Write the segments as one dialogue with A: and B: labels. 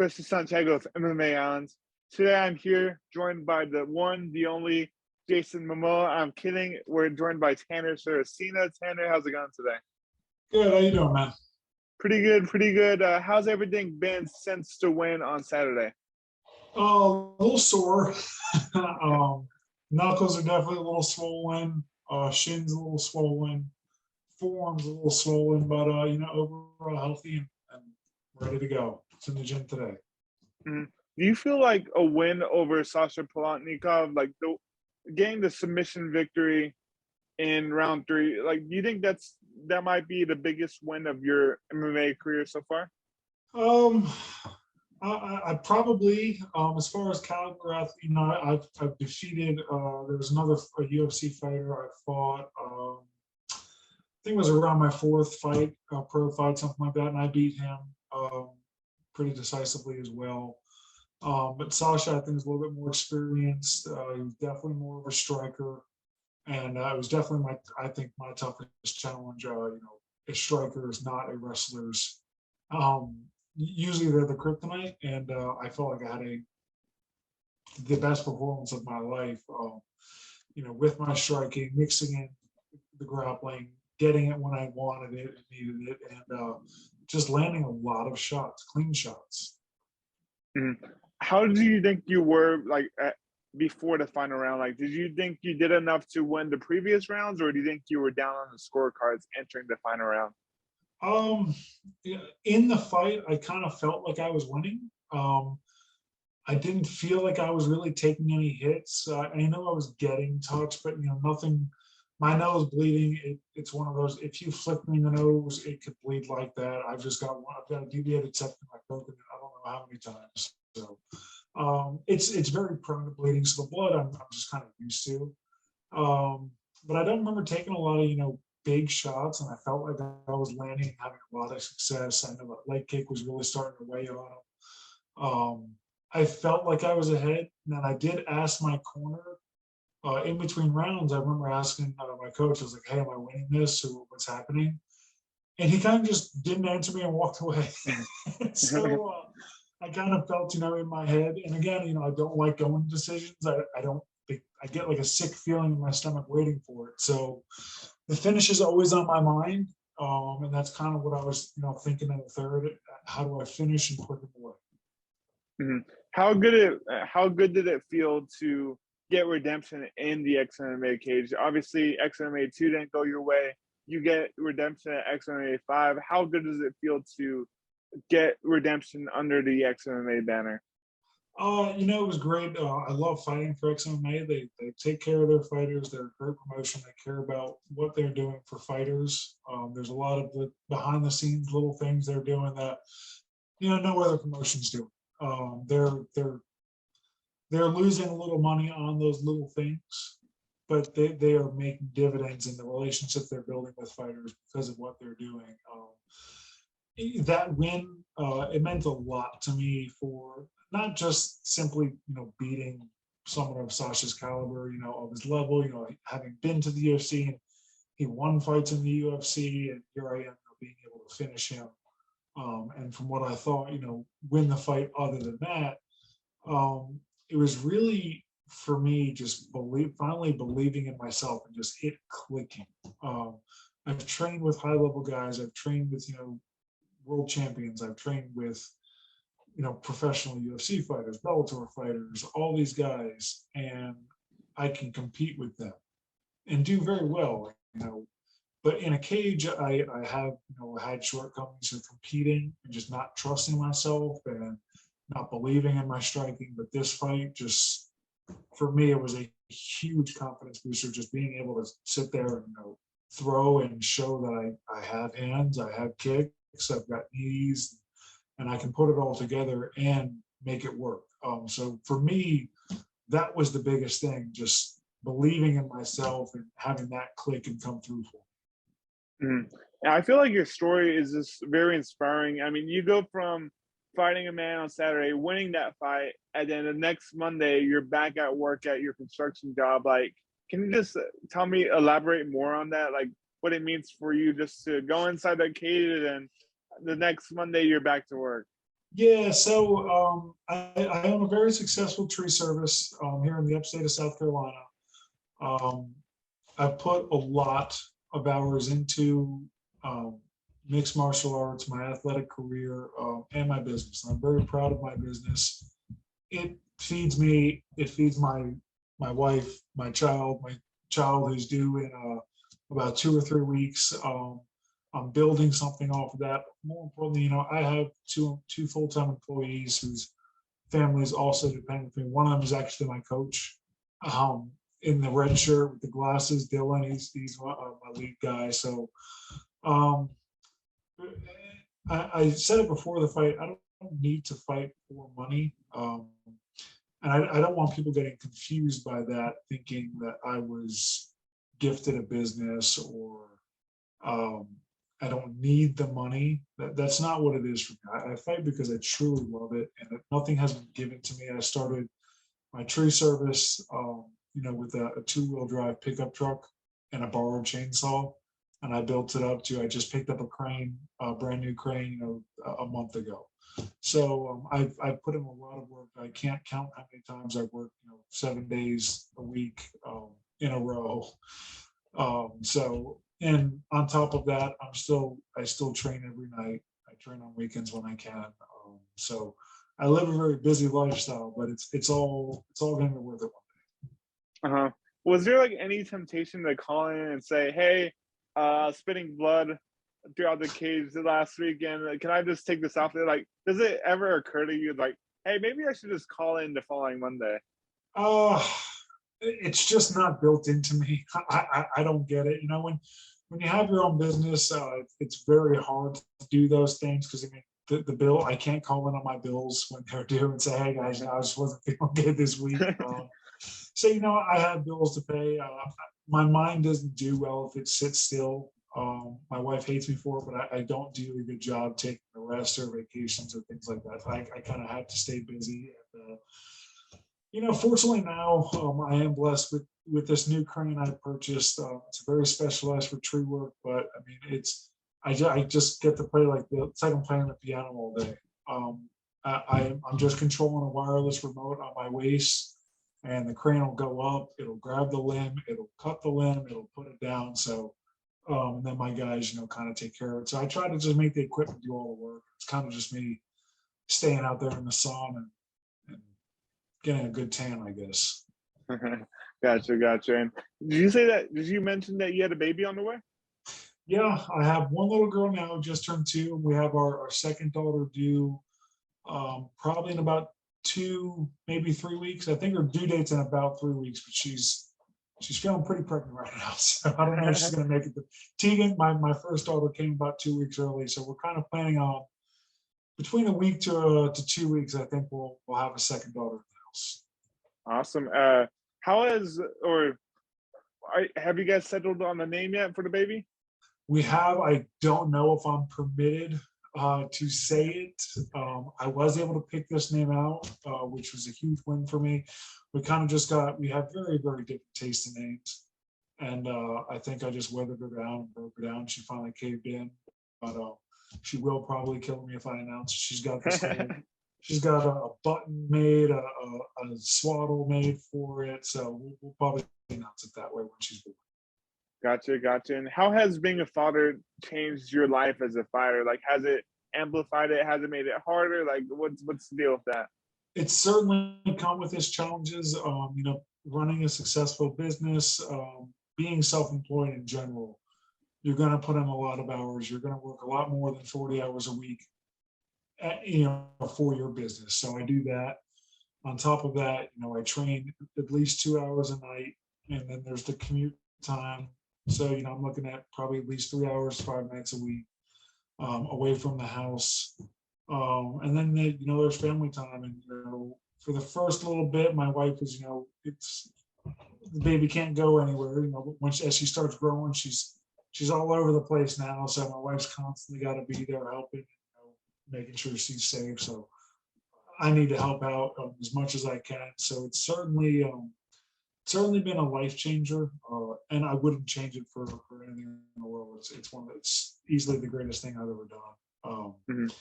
A: Chris Santiago of MMA Islands. Today I'm here joined by the one, the only Jason Momoa. I'm kidding. We're joined by Tanner Saraceno. Tanner, how's it going today?
B: Good. How you doing, man?
A: Pretty good, pretty good. How's everything been since the win on Saturday?
B: A little sore. Knuckles are definitely a little swollen. Shins a little swollen. Forearms a little swollen, but overall healthy and ready to go. It's in the gym today.
A: Mm-hmm. Do you feel like a win over Sasha Palatnikov, like getting the submission victory in round 3, like do you think that might be the biggest win of your MMA career so far?
B: I probably, as far as caliber, I've defeated. There was another UFC fighter I fought. I think it was around my 4th fight, pro fight, something like that, and I beat him pretty decisively as well. But Sasha, I think, is a little bit more experienced. He was definitely more of a striker, and it was definitely my toughest challenge. A striker is not a wrestler's. Usually they're the kryptonite, and I felt like I had the best performance of my life. With my striking, mixing in the grappling, getting it when I wanted it and needed it, and just landing a lot of shots, clean shots.
A: Mm-hmm. How do you think you were before the final round? Like, did you think you did enough to win the previous rounds, or do you think you were down on the scorecards entering the final round?
B: In the fight, I kind of felt like I was winning. I didn't feel like I was really taking any hits. I know I was getting touched, but nothing. My nose bleeding. It's one of those. If you flick me in the nose, it could bleed like that. I've got a deviated septum. I've broken it. I don't know how many times. So it's very prone to bleeding. So the blood, I'm just kind of used to. But I don't remember taking a lot of big shots, and I felt like I was landing and having a lot of success. I know that leg kick was really starting to weigh on him. I felt like I was ahead, and then I did ask my corner in between rounds. I remember asking my coach, I was like, "Hey, am I winning this, or what's happening?" And he kind of just didn't answer me and walked away. So I kind of felt, in my head. And again, I don't like going to decisions. I get like a sick feeling in my stomach waiting for it. So the finish is always on my mind. And that's kind of what I was, thinking in the third. How do I finish and put them away?
A: Mm-hmm. How good did it feel to get redemption in the XMMA cage? Obviously, XMMA 2 didn't go your way. You get redemption at XMMA 5. How good does it feel to get redemption under the XMMA banner?
B: It was great. I love fighting for XMMA. They take care of their fighters. They're a great promotion. They care about what they're doing for fighters. There's a lot of the behind the scenes little things they're doing that no other promotions do. They're losing a little money on those little things, but they are making dividends in the relationship they're building with fighters because of what they're doing. That win, it meant a lot to me for not just simply, beating someone of Sasha's caliber, of his level, having been to the UFC, and he won fights in the UFC, and here I am being able to finish him. And from what I thought, win the fight other than that, it was really, for me, just finally believing in myself and just it clicking. I've trained with high-level guys. I've trained with, world champions. I've trained with, professional UFC fighters, Bellator fighters, all these guys, and I can compete with them and do very well, But in a cage, I have, had shortcomings of competing and just not trusting myself and not believing in my striking. But this fight, just for me, it was a huge confidence booster. Just being able to sit there and throw and show that I have hands, I have kicks, I've got knees, and I can put it all together and make it work. So for me, that was the biggest thing, just believing in myself and having that click and come through for me.
A: Mm-hmm. I feel like your story is just very inspiring. I mean, you go from fighting a man on Saturday, winning that fight, and then the next Monday, you're back at work at your construction job. Like, can you just elaborate more on that? Like, what it means for you just to go inside that cage and the next Monday you're back to work?
B: Yeah, so I own a very successful tree service here in the upstate of South Carolina. Um, I put a lot of hours into um, mixed martial arts, my athletic career, and my business. I'm very proud of my business. It feeds me. It feeds my wife, my child. My child who's due in about 2 or 3 weeks. I'm building something off of that. More importantly, I have two full-time employees whose families also depend on me. One of them is actually my coach. Um, in the red shirt with the glasses, Dylan. He's my lead guy. So um, I said it before the fight. I don't need to fight for money. And I don't want people getting confused by that, thinking that I was gifted a business or um, I don't need the money. That's not what it is for me. I fight because I truly love it, and nothing has been given to me. I started my tree service, with a two-wheel drive pickup truck and a borrowed chainsaw, and I built it up to. I just picked up a crane, a brand new crane, a month ago. So I've put in a lot of work. I can't count how many times I've worked, 7 days a week in a row. And on top of that, I still train every night. I train on weekends when I can. So I live a very busy lifestyle, but it's all going to be worth it one
A: Uh-huh. Was there like any temptation to call in and say, "Hey, spitting blood throughout the cage the last weekend. Can I just take this off there?" Like, does it ever occur to you like, "Hey, maybe I should just call in the following Monday"?
B: day. It's just not built into me. I don't get it. When you have your own business, it's very hard to do those things because I mean the bill. I can't call in on my bills when they're due and say, "Hey guys, I just wasn't feeling good this week." So I have bills to pay. My mind doesn't do well if it sits still. My wife hates me for it, but I don't do a good job taking a rest or vacations or things like that. I kind of have to stay busy. And, fortunately now I am blessed with this new crane I purchased. It's very specialized for tree work, but I mean I just get to play it's like I'm playing the piano all day. I'm just controlling a wireless remote on my waist, and the crane will go up. It'll grab the limb. It'll cut the limb. It'll put it down. So and then my guys, kind of take care of it. So I try to just make the equipment do all the work. It's kind of just me staying out there in the sun and getting a good tan, I guess.
A: Gotcha. And did you say that? Did you mention that you had a baby on the way?
B: Yeah, I have one little girl now, just turned 2, and we have our second daughter due probably in about 2, maybe 3 weeks. I think her due date's in about 3 weeks, but she's feeling pretty pregnant right now. So I don't know if she's going to make it. Tegan, my first daughter, came about 2 weeks early, so we're kind of planning on between a week to 2 weeks. I think we'll have a second daughter in the house.
A: Awesome. How has or have you guys settled on the name yet for the baby?
B: We have. I don't know if I'm permitted to say it. I was able to pick this name out, which was a huge win for me. We have very, very different taste in names. And I think I just weathered her down and broke her down. She finally caved in, but she will probably kill me if I announce she's got this whole, she's got a button made, a swaddle made for it. So we'll probably announce it that way when she's born.
A: Gotcha. And how has being a father changed your life as a fighter? Like, has it amplified it? Has it made it harder? Like, what's the deal with that?
B: It's certainly come with its challenges. Running a successful business, being self-employed in general, you're going to put in a lot of hours. You're going to work a lot more than 40 hours a week, for your business. So I do that. On top of that, I train at least 2 hours a night, and then there's the commute time. So, I'm looking at probably at least 3 hours, 5 nights a week away from the house. And then, there's family time. And, for the first little bit, my wife was, it's the baby can't go anywhere. As she starts growing, she's all over the place now. So my wife's constantly got to be there helping, making sure she's safe. So I need to help out as much as I can. So it's certainly been a life changer, and I wouldn't change it for anything in the world. It's easily the greatest thing I've ever done.
A: Mhm.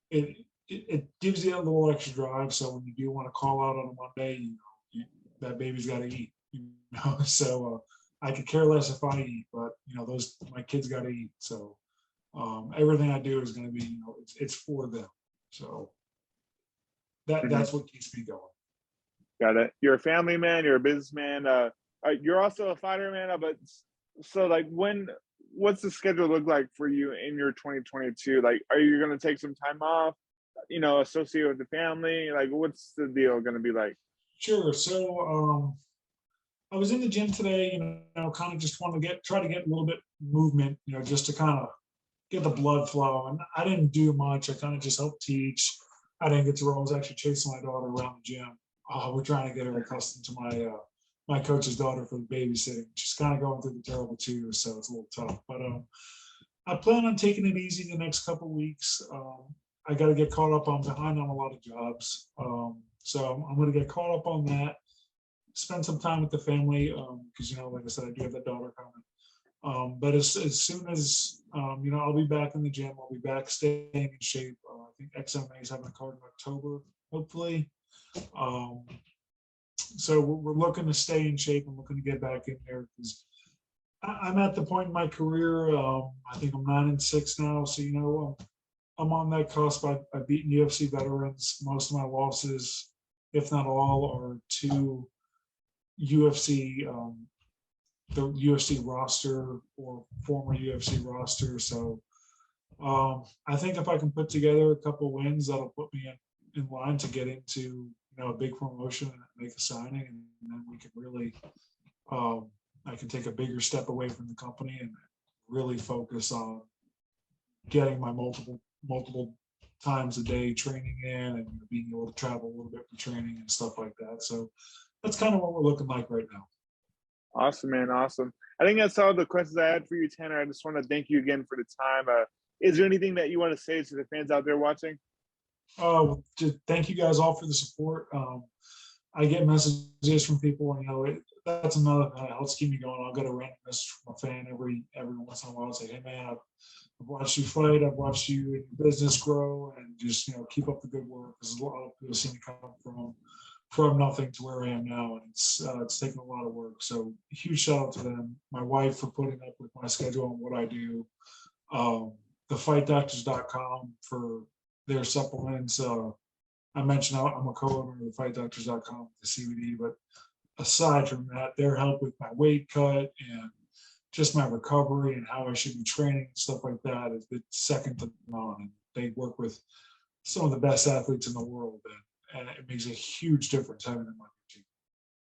B: It it gives you a little extra drive. So when you do want to call out on a Monday, that baby's got to eat. So I could care less if I eat, but those my kids got to eat. So everything I do is going to be, it's for them. So that's what keeps me going.
A: Got it. You're a family man. You're a businessman. You're also a fighter, man. But so, like, what's the schedule look like for you in your 2022? Like, are you going to take some time off? Associated with the family. Like, what's the deal going to be like?
B: Sure. So I was in the gym today. Kind of just want to try to get a little bit movement. Just to kind of get the blood flow. And I didn't do much. I kind of just helped teach. I didn't get to roll. I was actually chasing my daughter around the gym. We're trying to get her accustomed to my coach's daughter for the babysitting. She's kind of going through the terrible two, so it's a little tough. But I plan on taking it easy the next couple of weeks. I got to get caught up. I'm behind on a lot of jobs, so I'm going to get caught up on that. Spend some time with the family because like I said, I do have that daughter coming. But as soon as I'll be back in the gym. I'll be back staying in shape. I think Xmma is having a card in October, hopefully. So we're looking to stay in shape. I'm looking to get back in there because I'm at the point in my career. I think I'm 9-6 now, so I'm on that cusp. I've beaten UFC veterans. Most of my losses, if not all, are to UFC, the UFC roster or former UFC roster. So I think if I can put together a couple wins, that'll put me in line to get into a big promotion and make a signing, and then we can really I can take a bigger step away from the company and really focus on getting my multiple times a day training in and being able to travel a little bit for training and stuff like that. So that's kind of what we're looking like right now.
A: Awesome, man. Awesome. I think that's all the questions I had for you, Tanner. I just want to thank you again for the time. Is there anything that you want to say to the fans out there watching?
B: Just thank you guys all for the support. I get messages from people, and that's another thing that helps keep me going. I'll get a random message from a fan every once in a while and say, "Hey man, I've watched you fight. I've watched you and your business grow, and just keep up the good work." Because a lot of people see me come from nothing to where I am now, and it's taken a lot of work. So huge shout out to them. My wife for putting up with my schedule and what I do. TheFightDoctors.com for their supplements. I mentioned I'm a co-owner of TheFightDoctors.com with the CBD, but aside from that, their help with my weight cut and just my recovery and how I should be training and stuff like that is second to none. And they work with some of the best athletes in the world, and it makes a huge difference having them in my